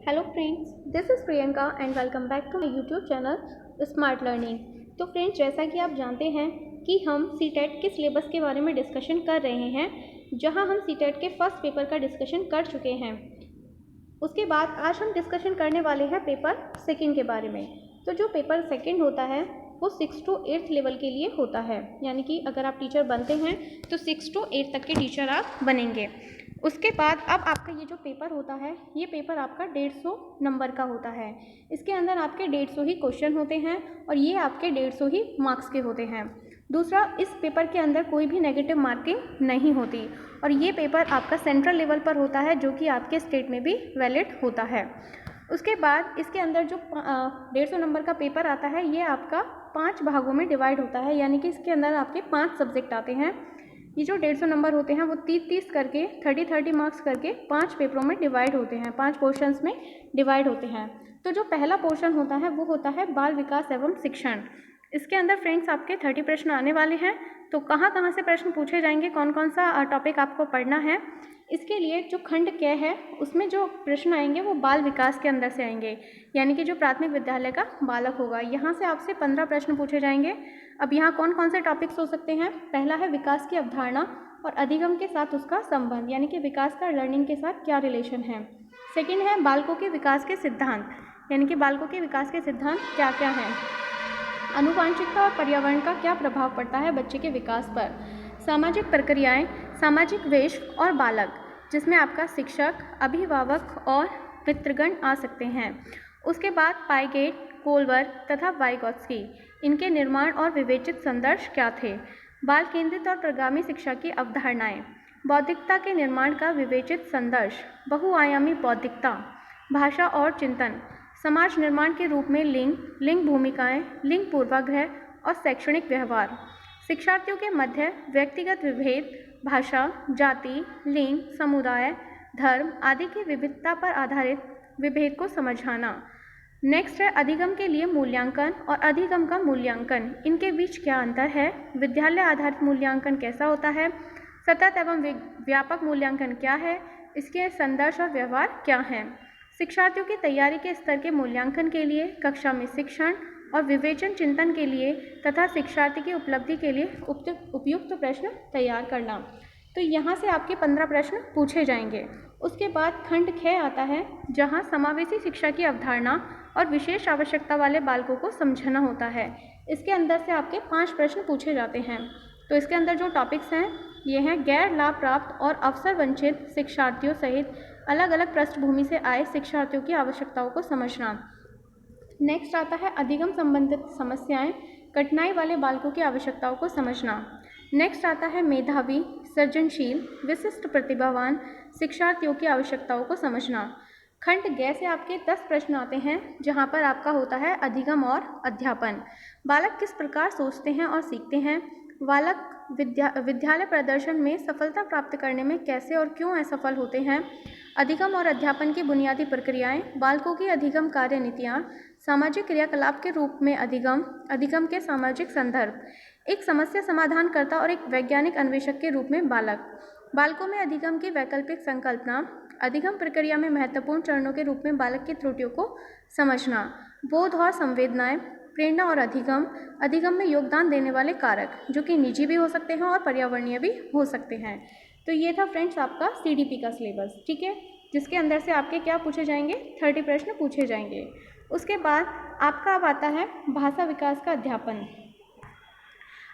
Hello friends, this is Priyanka and welcome back to my YouTube channel smart learning. तो friends, जैसा कि आप जानते हैं कि हम सीटेट के सिलेबस के बारे में डिस्कशन कर रहे हैं, जहां हम सीटेट के फर्स्ट पेपर का डिस्कशन कर चुके हैं। उसके बाद आज हम डिस्कशन करने वाले हैं पेपर सेकंड के बारे में। तो जो पेपर सेकंड होता है वो 6 to 8 लेवल के लिए होता है, यानी कि अगर आप टीचर बनते हैं तो 6 to 8 तक के टीचर आप बनेंगे। उसके बाद अब आपका ये जो पेपर होता है, ये पेपर आपका 150 नंबर का होता है। इसके अंदर आपके 150 ही क्वेश्चन होते हैं और ये आपके 150 ही मार्क्स के होते हैं। दूसरा, इस पेपर के अंदर कोई भी नेगेटिव मार्किंग नहीं होती और ये पेपर आपका सेंट्रल लेवल पर होता है, जो कि आपके स्टेट में भी वैलिड होता है। उसके बाद इसके अंदर जो 150 नंबर का पेपर आता है, ये आपका 5 भागों में डिवाइड होता है, यानी कि इसके अंदर आपके 5 सब्जेक्ट आते हैं। ये जो 150 नंबर होते हैं वो 30-30 करके 30-30 मार्क्स करके 5 पेपरों में डिवाइड होते हैं, 5 पोर्शंस में डिवाइड होते हैं। तो जो पहला पोर्शन होता है वो होता है बाल विकास एवं शिक्षण। इसके अंदर फ्रेंड्स आपके 30 प्रश्न आने वाले हैं। तो कहाँ कहाँ से प्रश्न पूछे जाएंगे, कौन कौन सा टॉपिक आपको पढ़ना है, इसके लिए जो खंड क है उसमें जो प्रश्न आएंगे वो बाल विकास के अंदर से आएंगे, यानी कि जो प्राथमिक विद्यालय का बालक होगा, यहाँ से आपसे 15 प्रश्न पूछे जाएंगे। अब यहाँ कौन कौन से टॉपिक्स हो सकते हैं? पहला है विकास की अवधारणा और अधिगम के साथ उसका संबंध, यानी कि विकास का लर्निंग के साथ क्या रिलेशन है। सेकेंड है बालकों के विकास के सिद्धांत, यानी कि बालकों के विकास के सिद्धांत क्या क्या हैं। आनुवांशिकता और पर्यावरण का क्या प्रभाव पड़ता है बच्चे के विकास पर। सामाजिक प्रक्रियाएं, सामाजिक वेश और बालक, जिसमें आपका शिक्षक, अभिभावक और मित्रगण आ सकते हैं। उसके बाद पाइगेट, कोलवर्थ तथा वाइगॉत्स्की, इनके निर्माण और विवेचित संदर्भ क्या थे। बाल केंद्रित और प्रगामी शिक्षा की अवधारणाएं, बौद्धिकता के निर्माण का विवेचित संदर्भ, बहुआयामी बौद्धिकता, भाषा और चिंतन, समाज निर्माण के रूप में लिंग, लिंग भूमिकाएं, लिंग पूर्वाग्रह और शैक्षणिक व्यवहार, शिक्षार्थियों के मध्य व्यक्तिगत विभेद, भाषा, जाति, लिंग, समुदाय, धर्म आदि की विविधता पर आधारित विभेद को समझाना। नेक्स्ट है अधिगम के लिए मूल्यांकन और अधिगम का मूल्यांकन, इनके बीच क्या अंतर है। विद्यालय आधारित मूल्यांकन कैसा होता है। सतत एवं व्यापक मूल्यांकन क्या है, इसके संदर्भ और व्यवहार क्या हैं। शिक्षार्थियों की तैयारी के स्तर के मूल्यांकन के लिए कक्षा में शिक्षण और विवेचन चिंतन के लिए तथा शिक्षार्थी की उपलब्धि के लिए उपयुक्त प्रश्न तैयार करना। तो यहाँ से आपके 15 प्रश्न पूछे जाएंगे। उसके बाद खंड ख आता है, जहाँ समावेशी शिक्षा की अवधारणा और विशेष आवश्यकता वाले बालकों को समझना होता है। इसके अंदर से आपके 5 प्रश्न पूछे जाते हैं। तो इसके अंदर जो टॉपिक्स हैं ये हैं गैर लाभ प्राप्त और अवसर वंचित शिक्षार्थियों सहित अलग अलग पृष्ठभूमि से आए शिक्षार्थियों की आवश्यकताओं को समझना। नेक्स्ट आता है अधिगम संबंधित समस्याएं, कठिनाई वाले बालकों की आवश्यकताओं को समझना। नेक्स्ट आता है मेधावी, सृजनशील, विशिष्ट प्रतिभावान शिक्षार्थियों की आवश्यकताओं को समझना। खंड ग से आपके 10 प्रश्न आते हैं, जहां पर आपका होता है अधिगम और अध्यापन। बालक किस प्रकार सोचते हैं और सीखते हैं। बालक विद्यालय प्रदर्शन में सफलता प्राप्त करने में कैसे और क्यों असफल होते हैं। अधिगम और अध्यापन की बुनियादी प्रक्रियाएं, बालकों की अधिगम कार्यनीतियाँ, सामाजिक क्रियाकलाप के रूप में अधिगम, अधिगम के सामाजिक संदर्भ, एक समस्या समाधानकर्ता और एक वैज्ञानिक अन्वेषक के रूप में बालक, बालकों में अधिगम की वैकल्पिक संकल्पना, अधिगम प्रक्रिया में महत्वपूर्ण चरणों के रूप में बालक की त्रुटियों को समझना, बोध और संवेदनाएं, प्रेरणा और अधिगम, अधिगम में योगदान देने वाले कारक, जो कि निजी भी हो सकते हैं और पर्यावरणीय भी हो सकते हैं। तो ये था फ्रेंड्स आपका सीडीपी का सिलेबस, ठीक है, जिसके अंदर से आपके क्या पूछे जाएंगे, 30 प्रश्न पूछे जाएंगे। उसके बाद आपका अब आता है भाषा विकास का अध्यापन।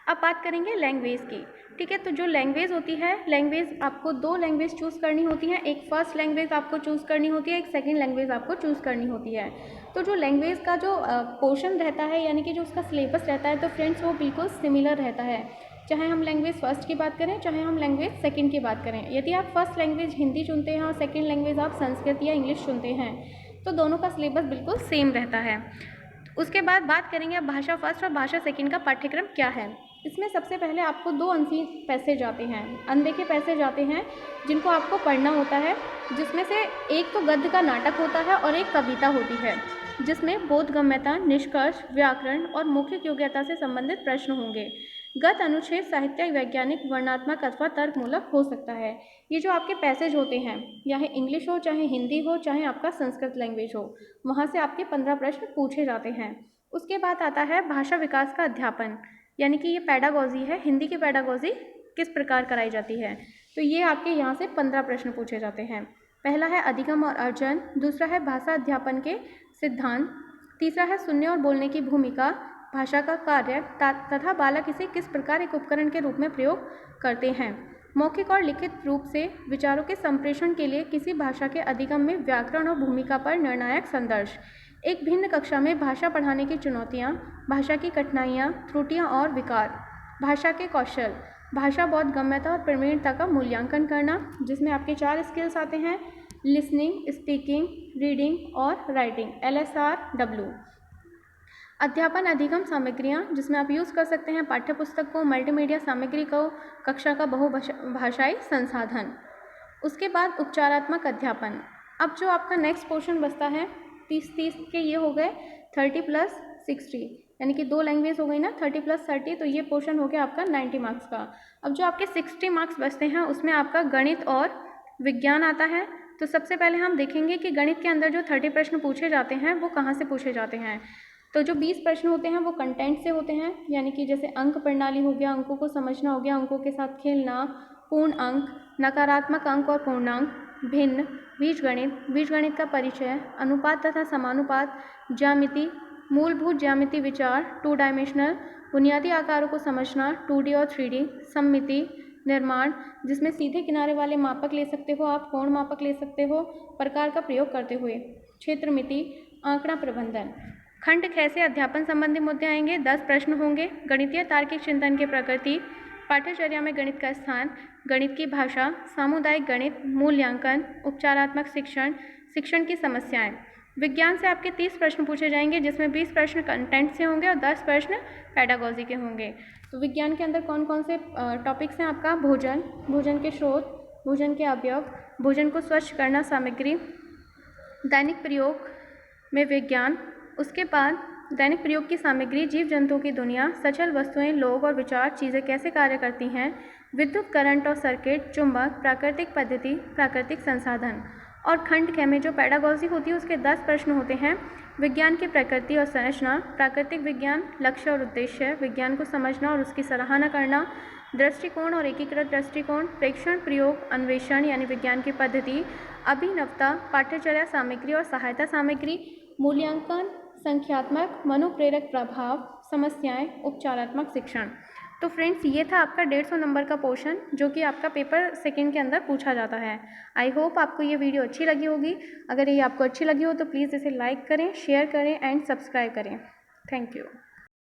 अब बात करेंगे लैंग्वेज की, ठीक है। तो जो लैंग्वेज होती है, लैंग्वेज आपको 2 लैंग्वेज चूज़ करनी होती है, एक फर्स्ट लैंग्वेज आपको चूज़ करनी होती है, एक सेकंड लैंग्वेज आपको चूज़ करनी होती है। तो जो लैंग्वेज का जो पोर्शन रहता है, यानी कि जो उसका सिलेबस रहता है, तो फ्रेंड्स वो बिल्कुल सिमिलर रहता है, चाहे हम लैंग्वेज फर्स्ट की बात करें, चाहे हम लैंग्वेज सेकंड की बात करें। यदि आप फर्स्ट लैंग्वेज हिंदी चुनते हैं और सेकंड लैंग्वेज आप संस्कृत या इंग्लिश चुनते हैं, तो दोनों का सिलेबस बिल्कुल सेम रहता है। उसके बाद बात करेंगे अब भाषा फर्स्ट और भाषा सेकंड का पाठ्यक्रम क्या है। इसमें सबसे पहले आपको 2 अंकीय पैसेज आते हैं, अनदेखे पैसेज आते हैं, जिनको आपको पढ़ना होता है, जिसमें से एक तो गद्य का नाटक होता है और एक कविता होती है, जिसमें बोधगम्यता, निष्कर्ष, व्याकरण और मौखिक योग्यता से संबंधित प्रश्न होंगे। गत अनुच्छेद साहित्यिक, वैज्ञानिक, वर्णनात्मक अथवा तर्कमूलक हो सकता है। ये जो आपके पैसेज होते हैं, चाहे इंग्लिश हो, चाहे हिंदी हो, चाहे आपका संस्कृत लैंग्वेज हो, वहाँ से आपके 15 प्रश्न पूछे जाते हैं। उसके बाद आता है भाषा विकास का अध्यापन, यानी कि ये पैडागॉजी है, हिंदी की पैडागॉजी किस प्रकार कराई जाती है। तो ये आपके यहाँ से 15 प्रश्न पूछे जाते हैं। पहला है अधिगम और अर्जन, दूसरा है भाषा अध्यापन के सिद्धांत, तीसरा है सुनने और बोलने की भूमिका, भाषा का कार्य तथा बालक इसे किस प्रकार एक उपकरण के रूप में प्रयोग करते हैं। मौखिक और लिखित रूप से विचारों के संप्रेषण के लिए किसी भाषा के अधिगम में व्याकरण और भूमिका पर निर्णायक संदर्श। एक भिन्न कक्षा में भाषा पढ़ाने की चुनौतियाँ, भाषा की कठिनाइयाँ, त्रुटियाँ और विकार, भाषा के कौशल, भाषा बोधगम्यता और प्रवीणता का मूल्यांकन करना, जिसमें आपके 4 स्किल्स आते हैं, लिसनिंग, स्पीकिंग, रीडिंग और राइटिंग, LSR-W। अध्यापन अधिगम सामग्रियाँ, जिसमें आप यूज़ कर सकते हैं पाठ्य पुस्तक को, मल्टीमीडिया सामग्री को, कक्षा का बहुभाषाई संसाधन। उसके बाद उपचारात्मक अध्यापन। अब जो आपका नेक्स्ट पोर्शन बचता है 30 के, ये हो गए 30 + 60, यानी कि 2 लैंग्वेज हो गई ना, 30 + 30, तो ये पोर्शन हो गया आपका 90 मार्क्स का। अब जो आपके 60 मार्क्स बचते हैं उसमें आपका गणित और विज्ञान आता है। तो सबसे पहले हम देखेंगे कि गणित के अंदर जो 30 प्रश्न पूछे जाते हैं वो कहाँ से पूछे जाते हैं। तो जो 20 प्रश्न होते हैं वो कंटेंट से होते हैं, यानी कि जैसे अंक प्रणाली हो गया, अंकों को समझना हो गया, अंकों के साथ खेलना, पूर्ण अंक, नकारात्मक अंक और पूर्णांक, भिन्न, बीजगणित का परिचय, अनुपात तथा समानुपात, ज्यामिति, मूलभूत ज्यामिति विचार, 2 डायमेंशनल, बुनियादी आकारों को समझना, 2D और 3D, सममिति, निर्माण, जिसमें सीधे किनारे वाले मापक ले सकते हो आप, कोण मापक ले सकते हो प्रकार का प्रयोग करते हुए, क्षेत्रमिति, आंकड़ा प्रबंधन। खंड ख से अध्यापन संबंधी मुद्दे आएंगे, 10 प्रश्न होंगे। गणितीय तार्किक चिंतन की प्रकृति, पाठ्यचर्या में गणित का स्थान, गणित की भाषा, सामुदायिक गणित, मूल्यांकन, उपचारात्मक शिक्षण, शिक्षण की समस्याएं। विज्ञान से आपके 30 प्रश्न पूछे जाएंगे, जिसमें 20 प्रश्न कंटेंट से होंगे और 10 प्रश्न पैडागॉजी के होंगे। तो विज्ञान के अंदर कौन कौन से टॉपिक्स हैं आपका, भोजन, भोजन के स्रोत, भोजन के अवयव, भोजन को स्वच्छ करना, सामग्री, दैनिक प्रयोग में विज्ञान, उसके बाद दैनिक प्रयोग की सामग्री, जीव जंतुओं की दुनिया, सचल वस्तुएं, लोग और विचार, चीज़ें कैसे कार्य करती हैं, विद्युत करंट और सर्किट, चुंबक, प्राकृतिक पद्धति, प्राकृतिक संसाधन। और खंड ख में जो पैडागॉजी होती है उसके 10 प्रश्न होते हैं। विज्ञान की प्रकृति और संरचना, प्राकृतिक विज्ञान, लक्ष्य और उद्देश्य, विज्ञान को समझना और उसकी सराहना करना, दृष्टिकोण और एकीकृत दृष्टिकोण, प्रेक्षण, प्रयोग, अन्वेषण यानी विज्ञान की पद्धति, अभिनवता, पाठ्यचर्या सामग्री और सहायता सामग्री, मूल्यांकन, संख्यात्मक, मनोप्रेरक प्रभाव, समस्याएं, उपचारात्मक शिक्षण। तो फ्रेंड्स, ये था आपका 150 नंबर का पोर्शन जो कि आपका पेपर सेकंड के अंदर पूछा जाता है। आई होप आपको ये वीडियो अच्छी लगी होगी। अगर ये आपको अच्छी लगी हो तो प्लीज़ इसे लाइक करें, शेयर करें एंड सब्सक्राइब करें। Thank you.